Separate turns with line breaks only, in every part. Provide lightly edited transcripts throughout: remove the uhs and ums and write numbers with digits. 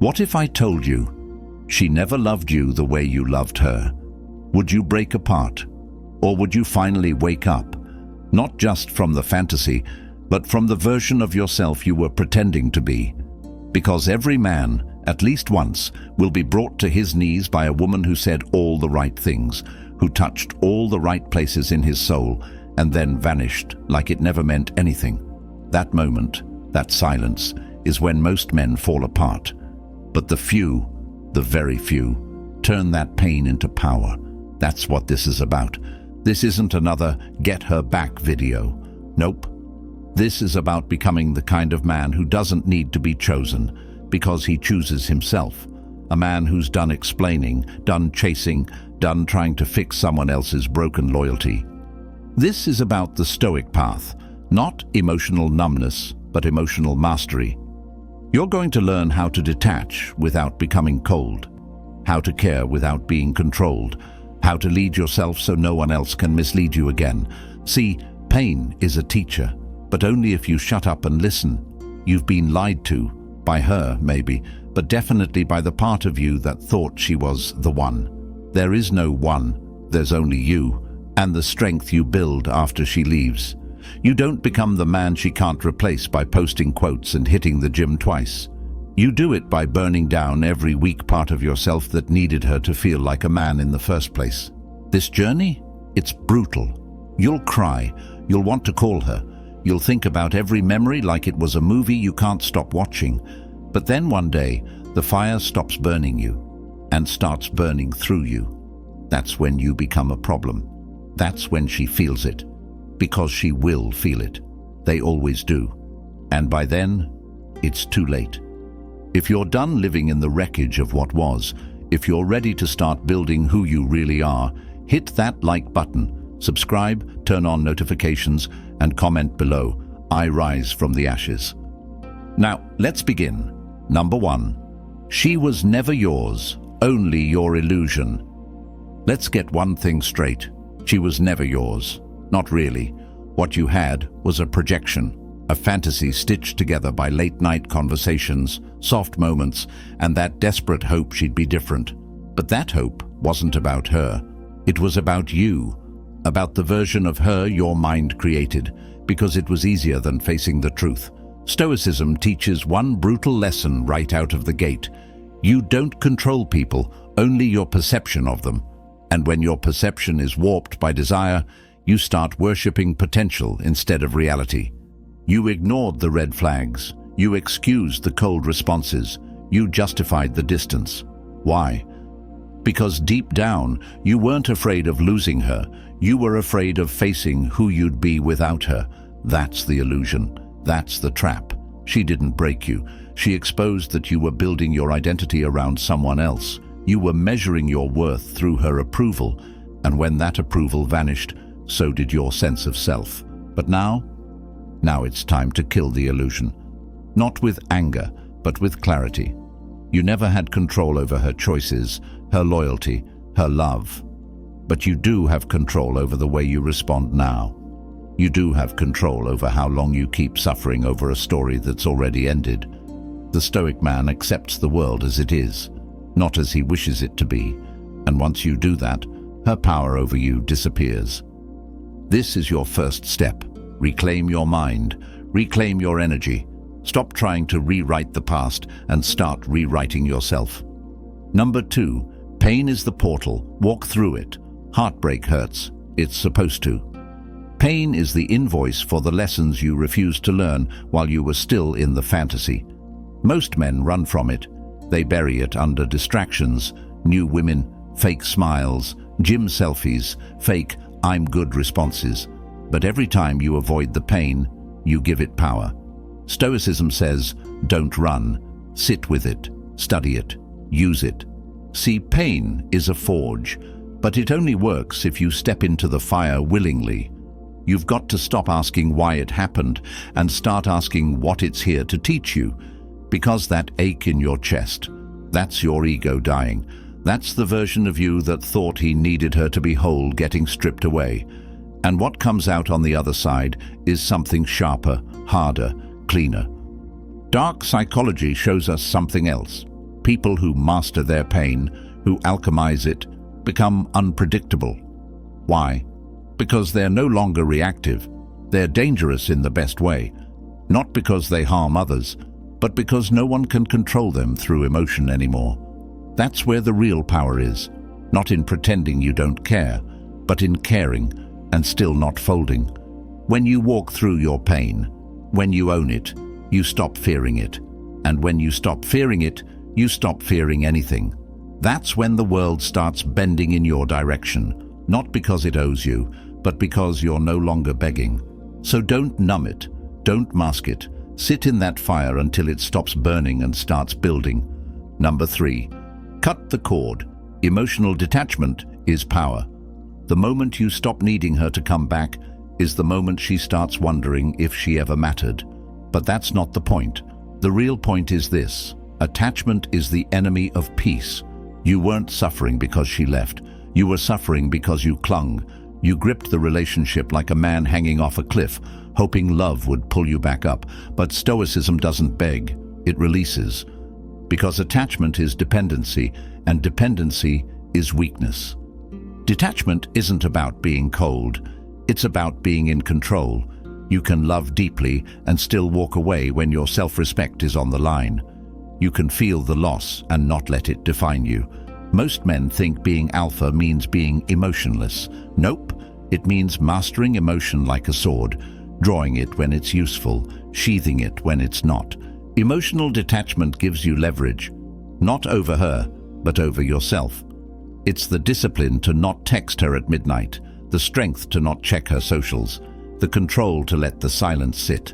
What if I told you she never loved you the way you loved her? Would you break apart? Or would you finally wake up? Not just from the fantasy, but from the version of yourself you were pretending to be. Because every man, at least once, will be brought to his knees by a woman who said all the right things, who touched all the right places in his soul, and then vanished like it never meant anything. That moment, that silence, is when most men fall apart. But the few, the very few, turn that pain into power. That's what this is about. This isn't another get her back video. Nope. This is about becoming the kind of man who doesn't need to be chosen because he chooses himself. A man who's done explaining, done chasing, done trying to fix someone else's broken loyalty. This is about the Stoic path, not emotional numbness, but emotional mastery. You're going to learn how to detach without becoming cold, how to care without being controlled, how to lead yourself so no one else can mislead you again. See, pain is a teacher, but only if you shut up and listen. You've been lied to, by her maybe, but definitely by the part of you that thought she was the one. There is no one, there's only you, and the strength you build after she leaves. You don't become the man she can't replace by posting quotes and hitting the gym twice. You do it by burning down every weak part of yourself that needed her to feel like a man in the first place. This journey? It's brutal. You'll cry. You'll want to call her. You'll think about every memory like it was a movie you can't stop watching. But then one day, the fire stops burning you and starts burning through you. That's when you become a problem. That's when she feels it. Because she will feel it. They always do. And by then, it's too late. If you're done living in the wreckage of what was, if you're ready to start building who you really are, hit that like button, subscribe, turn on notifications, and comment below. I rise from the ashes. Now, let's begin. Number 1. She was never yours, only your illusion. Let's get one thing straight. She was never yours. Not really. What you had was a projection, a fantasy stitched together by late-night conversations, soft moments, and that desperate hope she'd be different. But that hope wasn't about her. It was about you, about the version of her your mind created, because it was easier than facing the truth. Stoicism teaches one brutal lesson right out of the gate. You don't control people, only your perception of them. And when your perception is warped by desire, you start worshipping potential instead of reality. You ignored the red flags. You excused the cold responses. You justified the distance. Why? Because deep down, you weren't afraid of losing her. You were afraid of facing who you'd be without her. That's the illusion. That's the trap. She didn't break you. She exposed that you were building your identity around someone else. You were measuring your worth through her approval, and when that approval vanished, so did your sense of self. But now it's time to kill the illusion. Not with anger, but with clarity. You never had control over her choices, her loyalty, her love. But you do have control over the way you respond now. You do have control over how long you keep suffering over a story that's already ended. The Stoic man accepts the world as it is, not as he wishes it to be, and once you do that, her power over you disappears. This is your first step. Reclaim your mind, reclaim your energy. Stop trying to rewrite the past and start rewriting yourself. Number 2, pain is the portal. Walk through it. Heartbreak hurts. It's supposed to. Pain is the invoice for the lessons you refused to learn while you were still in the fantasy. Most men run from it. They bury it under distractions, new women, fake smiles, gym selfies, fake "I'm good" responses. But every time you avoid the pain, you give it power. Stoicism says, don't run. Sit with it. Study it. Use it. See, pain is a forge, but it only works if you step into the fire willingly. You've got to stop asking why it happened and start asking what it's here to teach you. Because that ache in your chest, that's your ego dying. That's the version of you that thought he needed her to be whole getting stripped away. And what comes out on the other side is something sharper, harder, cleaner. Dark psychology shows us something else. People who master their pain, who alchemize it, become unpredictable. Why? Because they're no longer reactive. They're dangerous in the best way. Not because they harm others, but because no one can control them through emotion anymore. That's where the real power is. Not in pretending you don't care, but in caring and still not folding. When you walk through your pain, when you own it, you stop fearing it. And when you stop fearing it, you stop fearing anything. That's when the world starts bending in your direction, not because it owes you, but because you're no longer begging. So don't numb it, don't mask it. Sit in that fire until it stops burning and starts building. Number 3, cut the cord. Emotional detachment is power. The moment you stop needing her to come back is the moment she starts wondering if she ever mattered. But that's not the point. The real point is this: attachment is the enemy of peace. You weren't suffering because she left. You were suffering because you clung. You gripped the relationship like a man hanging off a cliff, hoping love would pull you back up. But Stoicism doesn't beg, it releases. Because attachment is dependency, and dependency is weakness. Detachment isn't about being cold, it's about being in control. You can love deeply and still walk away when your self-respect is on the line. You can feel the loss and not let it define you. Most men think being alpha means being emotionless. Nope, it means mastering emotion like a sword, drawing it when it's useful, sheathing it when it's not. Emotional detachment gives you leverage, not over her, but over yourself. It's the discipline to not text her at midnight, the strength to not check her socials, the control to let the silence sit.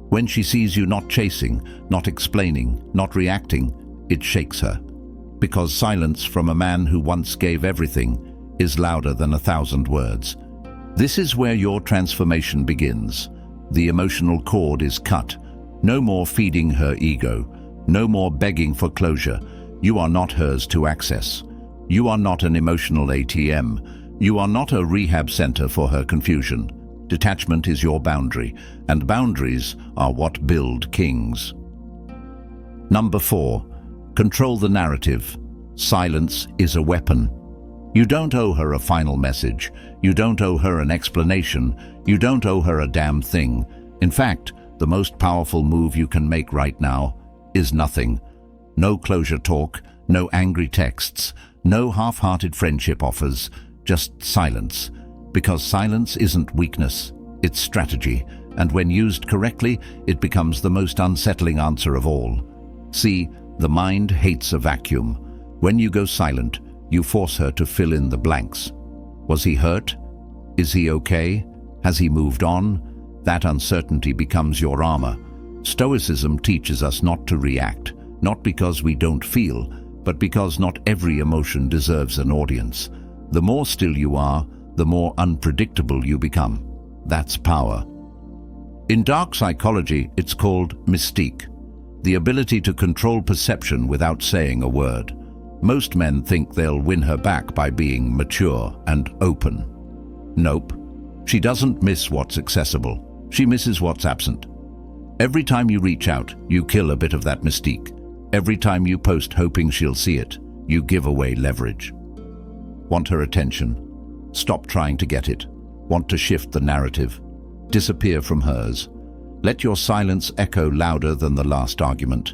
When she sees you not chasing, not explaining, not reacting, it shakes her. Because silence from a man who once gave everything is louder than 1,000 words. This is where your transformation begins. The emotional cord is cut. No more feeding her ego. No more begging for closure. You are not hers to access. You are not an emotional ATM. You are not a rehab center for her confusion. Detachment is your boundary, and boundaries are what build kings. Number 4, control the narrative. Silence is a weapon. You don't owe her a final message. You don't owe her an explanation. You don't owe her a damn thing. In fact, the most powerful move you can make right now is nothing. No closure talk, no angry texts, no half-hearted friendship offers, just silence. Because silence isn't weakness, it's strategy, and when used correctly, it becomes the most unsettling answer of all. See, the mind hates a vacuum. When you go silent, you force her to fill in the blanks. Was he hurt? Is he okay? Has he moved on? That uncertainty becomes your armor. Stoicism teaches us not to react, not because we don't feel, but because not every emotion deserves an audience. The more still you are, the more unpredictable you become. That's power. In dark psychology, it's called mystique, the ability to control perception without saying a word. Most men think they'll win her back by being mature and open. Nope. She doesn't miss what's accessible. She misses what's absent. Every time you reach out, you kill a bit of that mystique. Every time you post hoping she'll see it, you give away leverage. Want her attention? Stop trying to get it. Want to shift the narrative? Disappear from hers. Let your silence echo louder than the last argument.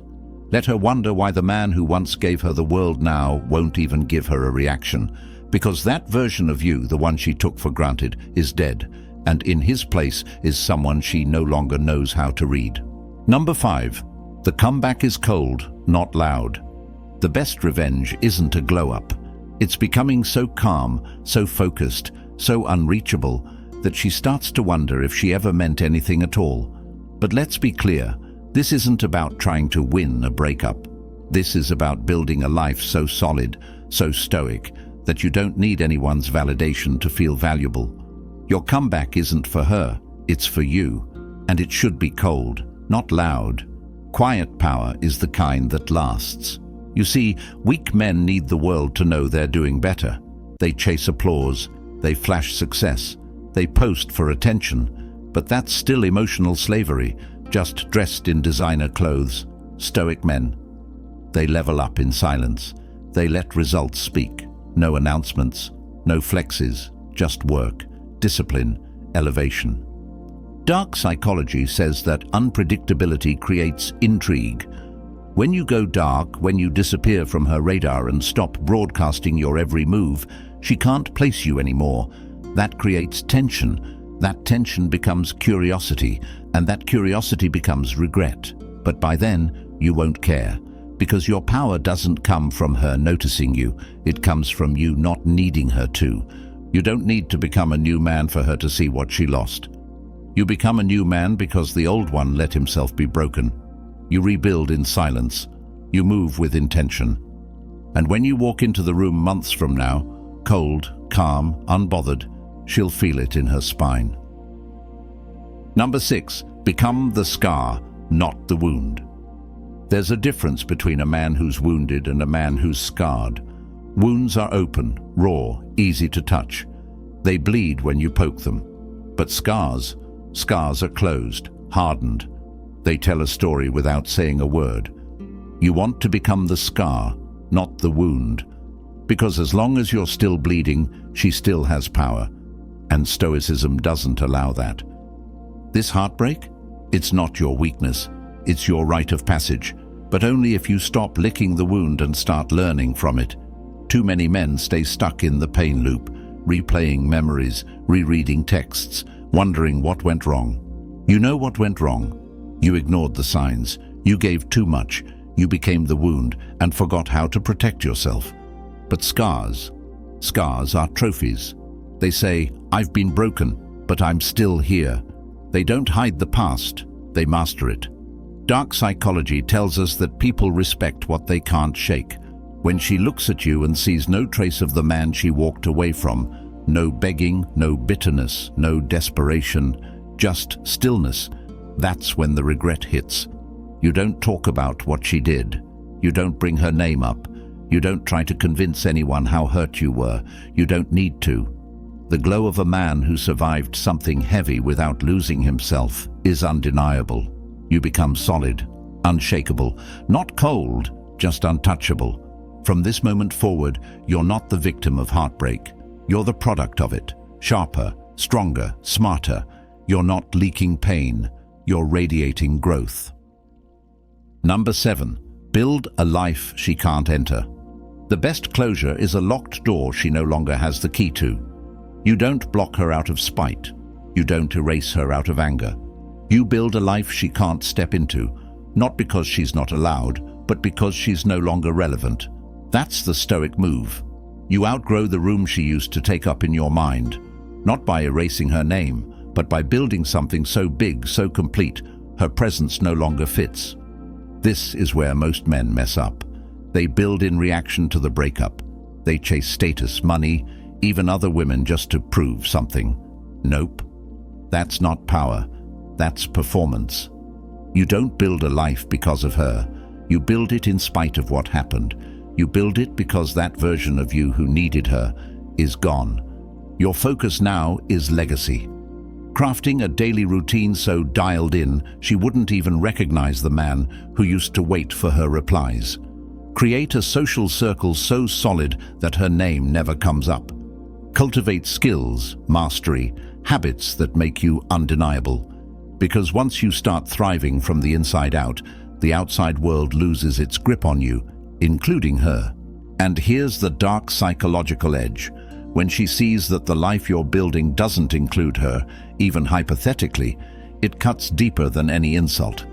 Let her wonder why the man who once gave her the world now won't even give her a reaction. Because that version of you, the one she took for granted, is dead, and in his place is someone she no longer knows how to read. Number 5. The comeback is cold, not loud. The best revenge isn't a glow-up. It's becoming so calm, so focused, so unreachable, that she starts to wonder if she ever meant anything at all. But let's be clear, this isn't about trying to win a breakup. This is about building a life so solid, so stoic, that you don't need anyone's validation to feel valuable. Your comeback isn't for her, it's for you. And it should be cold, not loud. Quiet power is the kind that lasts. You see, weak men need the world to know they're doing better. They chase applause, they flash success, they post for attention. But that's still emotional slavery, just dressed in designer clothes. Stoic men, They level up in silence. They let results speak. No announcements, no flexes, just work, discipline, elevation. Dark psychology says that unpredictability creates intrigue. When you go dark, when you disappear from her radar and stop broadcasting your every move, she can't place you anymore. That creates tension. That tension becomes curiosity, and that curiosity becomes regret. But by then, you won't care, because your power doesn't come from her noticing you. It comes from you not needing her to. You don't need to become a new man for her to see what she lost. You become a new man because the old one let himself be broken. You rebuild in silence. You move with intention. And when you walk into the room months from now, cold, calm, unbothered, she'll feel it in her spine. Number 6, become the scar, not the wound. There's a difference between a man who's wounded and a man who's scarred. Wounds are open, raw, easy to touch. They bleed when you poke them. But scars are closed, hardened. They tell a story without saying a word. You want to become the scar, not the wound. Because as long as you're still bleeding, she still has power. And Stoicism doesn't allow that. This heartbreak? It's not your weakness. It's your rite of passage. But only if you stop licking the wound and start learning from it. Too many men stay stuck in the pain loop, replaying memories, rereading texts, wondering what went wrong. You know what went wrong. You ignored the signs. You gave too much. You became the wound and forgot how to protect yourself. But scars are trophies. They say, I've been broken, but I'm still here. They don't hide the past. They master it. Dark psychology tells us that people respect what they can't shake. When she looks at you and sees no trace of the man she walked away from, no begging, no bitterness, no desperation, just stillness, that's when the regret hits. You don't talk about what she did. You don't bring her name up. You don't try to convince anyone how hurt you were. You don't need to. The glow of a man who survived something heavy without losing himself is undeniable. You become solid, unshakable, not cold, just untouchable. From this moment forward, you're not the victim of heartbreak. You're the product of it. Sharper, stronger, smarter. You're not leaking pain. You're radiating growth. Number 7, build a life she can't enter. The best closure is a locked door she no longer has the key to. You don't block her out of spite. You don't erase her out of anger. You build a life she can't step into, not because she's not allowed, but because she's no longer relevant. That's the Stoic move. You outgrow the room she used to take up in your mind, not by erasing her name, but by building something so big, so complete, her presence no longer fits. This is where most men mess up. They build in reaction to the breakup. They chase status, money, even other women just to prove something. Nope. That's not power. That's performance. You don't build a life because of her. You build it in spite of what happened. You build it because that version of you who needed her is gone. Your focus now is legacy. Crafting a daily routine so dialed in she wouldn't even recognize the man who used to wait for her replies. Create a social circle so solid that her name never comes up. Cultivate skills, mastery, habits that make you undeniable. Because once you start thriving from the inside out, the outside world loses its grip on you, including her. And here's the dark psychological edge. When she sees that the life you're building doesn't include her, even hypothetically, it cuts deeper than any insult.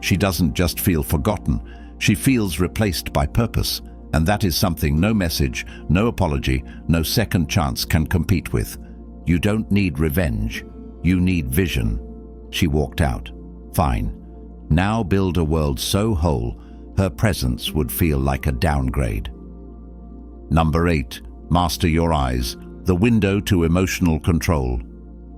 She doesn't just feel forgotten, she feels replaced by purpose. And that is something no message, no apology, no second chance can compete with. You don't need revenge. You need vision. She walked out. Fine. Now build a world so whole, her presence would feel like a downgrade. Number 8. Master your eyes, the window to emotional control.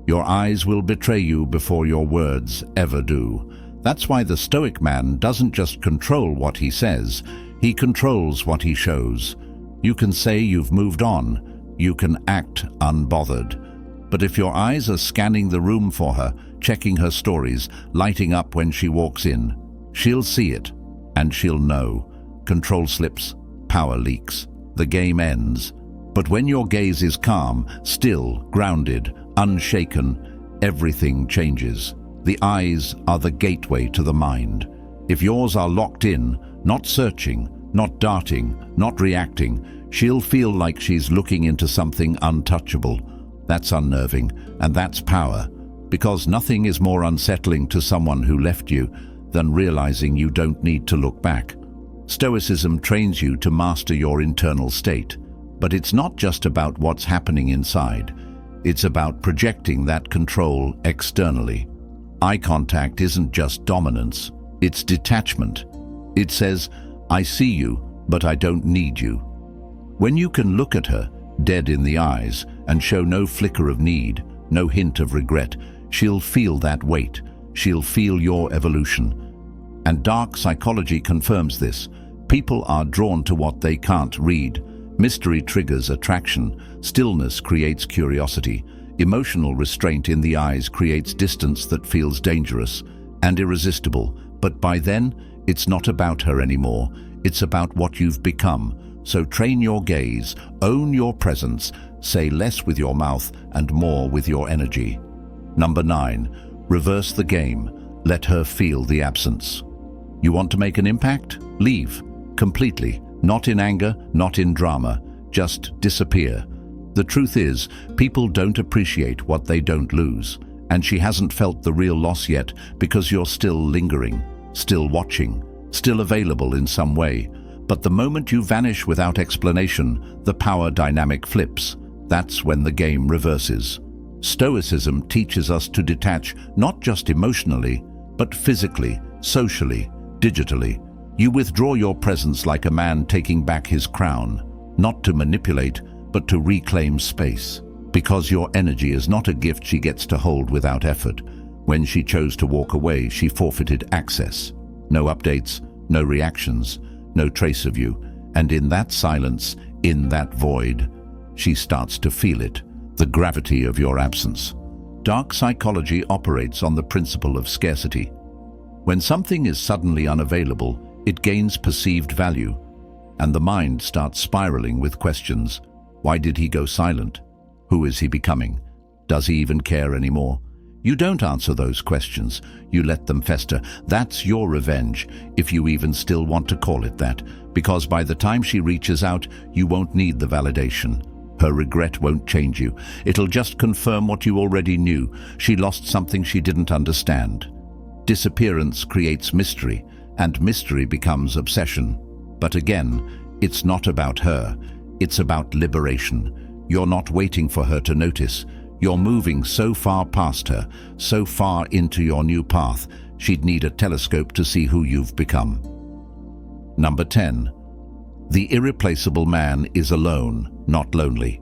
Your eyes will betray you before your words ever do. That's why the Stoic man doesn't just control what he says, he controls what he shows. You can say you've moved on. You can act unbothered. But if your eyes are scanning the room for her, checking her stories, lighting up when she walks in, she'll see it, and she'll know. control slips, power leaks. The game ends. But when your gaze is calm, still, grounded, unshaken, everything changes. The eyes are the gateway to the mind. If yours are locked in, not searching, not darting, not reacting, she'll feel like she's looking into something untouchable. That's unnerving, and that's power, because nothing is more unsettling to someone who left you than realizing you don't need to look back. Stoicism trains you to master your internal state, but it's not just about what's happening inside. It's about projecting that control externally. Eye contact isn't just dominance, it's detachment. It says, I see you, but I don't need you. When you can look at her, dead in the eyes, and show no flicker of need, no hint of regret, she'll feel that weight. She'll feel your evolution. And dark psychology confirms this. People are drawn to what they can't read. Mystery triggers attraction. Stillness creates curiosity. Emotional restraint in the eyes creates distance that feels dangerous and irresistible. But by then, it's not about her anymore. It's about what you've become. So train your gaze, own your presence, say less with your mouth and more with your energy. Number 9, reverse the game. Let her feel the absence. You want to make an impact? Leave. Completely. Not in anger, not in drama. Just disappear. The truth is, people don't appreciate what they don't lose. And she hasn't felt the real loss yet because you're still lingering, still watching, still available in some way. But the moment you vanish without explanation, the power dynamic flips. That's when the game reverses. Stoicism teaches us to detach not just emotionally, but physically, socially, digitally. You withdraw your presence like a man taking back his crown, not to manipulate, but to reclaim space. Because your energy is not a gift she gets to hold without effort. When she chose to walk away, she forfeited access. No updates, no reactions, no trace of you. And in that silence, in that void, she starts to feel it, the gravity of your absence. Dark psychology operates on the principle of scarcity. When something is suddenly unavailable, it gains perceived value, and the mind starts spiraling with questions. Why did he go silent? Who is he becoming? Does he even care anymore? You don't answer those questions. You let them fester. That's your revenge, if you even still want to call it that, because by the time she reaches out, you won't need the validation. Her regret won't change you. It'll just confirm what you already knew. She lost something she didn't understand. Disappearance creates mystery, and mystery becomes obsession. But again, it's not about her. It's about liberation. You're not waiting for her to notice. You're moving so far past her, so far into your new path, she'd need a telescope to see who you've become. Number 10. The irreplaceable man is alone, not lonely.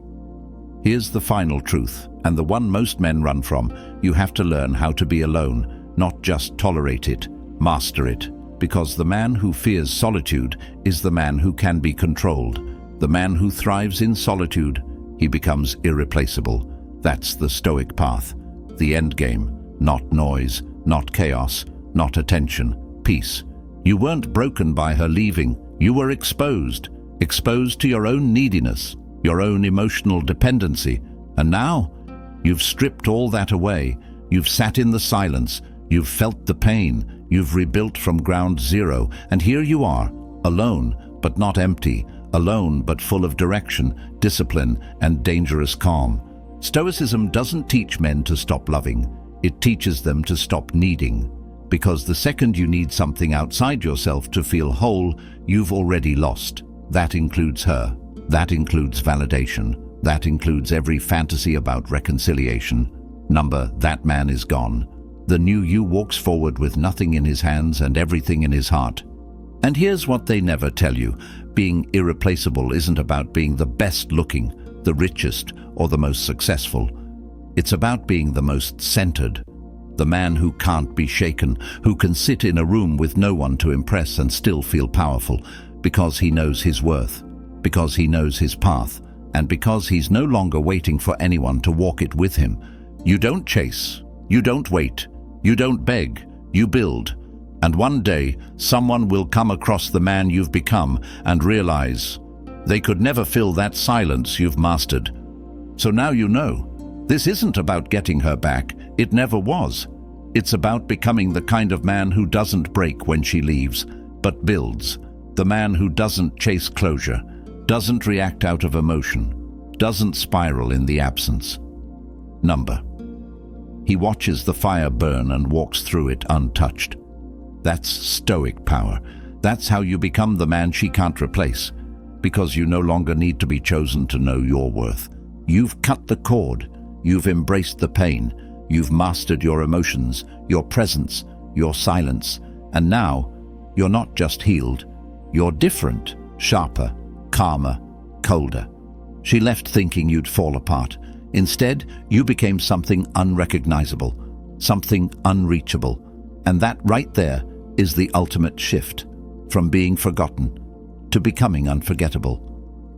Here's the final truth, and the one most men run from. You have to learn how to be alone, not just tolerate it, master it. Because the man who fears solitude is the man who can be controlled. The man who thrives in solitude, he becomes irreplaceable. That's the Stoic path. The end game. Not noise, not chaos, not attention. Peace. You weren't broken by her leaving. You were exposed. Exposed to your own neediness, your own emotional dependency. And now, you've stripped all that away. You've sat in the silence. You've felt the pain. You've rebuilt from ground zero. And here you are, alone, but not empty. Alone, but full of direction, discipline, and dangerous calm. Stoicism doesn't teach men to stop loving. It teaches them to stop needing. Because the second you need something outside yourself to feel whole, you've already lost. That includes her. That includes validation. That includes every fantasy about reconciliation. That man is gone. The new you walks forward with nothing in his hands and everything in his heart. And here's what they never tell you. Being irreplaceable isn't about being the best looking, the richest, or the most successful. It's about being the most centered. The man who can't be shaken, who can sit in a room with no one to impress and still feel powerful, because he knows his worth, because he knows his path, and because he's no longer waiting for anyone to walk it with him. You don't chase, you don't wait, you don't beg, you build. And one day, someone will come across the man you've become and realize they could never fill that silence you've mastered. So now you know. This isn't about getting her back. It never was. It's about becoming the kind of man who doesn't break when she leaves, but builds. The man who doesn't chase closure, doesn't react out of emotion, doesn't spiral in the absence. Number. He watches the fire burn and walks through it untouched. That's stoic power. That's how you become the man she can't replace, because you no longer need to be chosen to know your worth. You've cut the cord. You've embraced the pain. You've mastered your emotions, your presence, your silence. And now, you're not just healed. You're different, sharper, calmer, colder. She left thinking you'd fall apart. Instead, you became something unrecognizable, something unreachable. And that right there is the ultimate shift, from being forgotten to becoming unforgettable.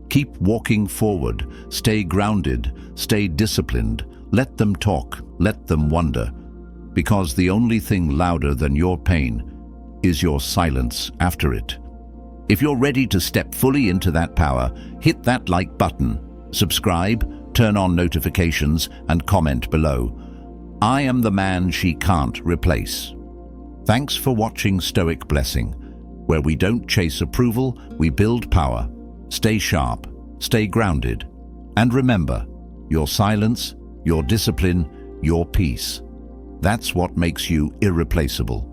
Keep walking forward, stay grounded, stay disciplined. Let them talk, let them wonder, because the only thing louder than your pain is your silence after it. If you're ready to step fully into that power, hit that like button, subscribe, turn on notifications, and comment below. I am the man she can't replace. Thanks for watching Stoic Blessing, where we don't chase approval, we build power. Stay sharp, stay grounded, and remember, your silence, your discipline, your peace. That's what makes you irreplaceable.